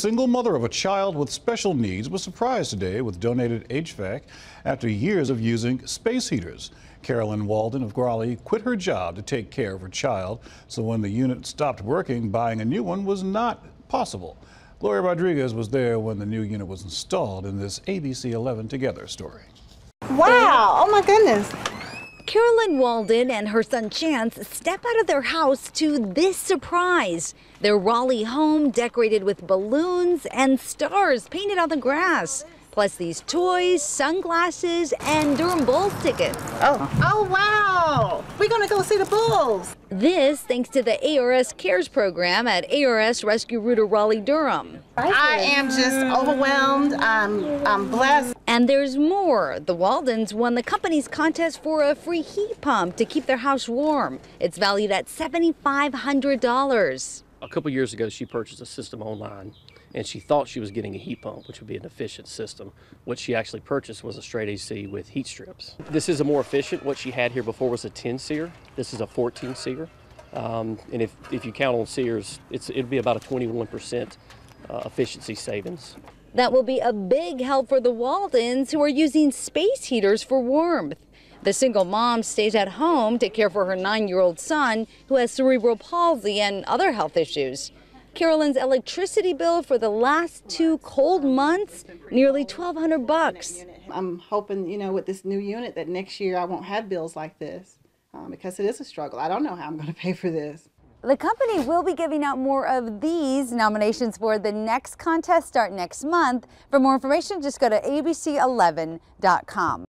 single mother of a child with special needs was surprised today with donated HVAC after years of using space heaters. Carolyn Walden of Raleigh quit her job to take care of her child, so when the unit stopped working, buying a new one was not possible. Gloria Rodriguez was there when the new unit was installed in this ABC 11 Together story. Wow, oh my goodness. Carolyn Walden and her son Chance step out of their house to this surprise. Their Raleigh home decorated with balloons and stars painted on the grass. Plus these toys, sunglasses, and Durham Bulls tickets. Oh wow! We're gonna go see the Bulls. This thanks to the ARS Cares program at ARS Rescue Rooter Raleigh Durham. I am just overwhelmed. I'm blessed. And there's more. The Waldens won the company's contest for a free heat pump to keep their house warm. It's valued at $7,500. A couple years ago, she purchased a system online, and she thought she was getting a heat pump, which would be an efficient system. What she actually purchased was a straight AC with heat strips. This is a more efficient. What she had here before was a 10-seer. This is a 14-seer. And if you count on seers, it'll be about a 21% efficiency savings. That will be a big help for the Waldens, who are using space heaters for warmth. The single mom stays at home to care for her 9-year-old son, who has cerebral palsy and other health issues. Carolyn's electricity bill for the last 2 cold months, nearly $1,200. I'm hoping, with this new unit that next year I won't have bills like this because it is a struggle. I don't know how I'm going to pay for this. The company will be giving out more of these. Nominations for the next contest start next month. For more information, just go to abc11.com.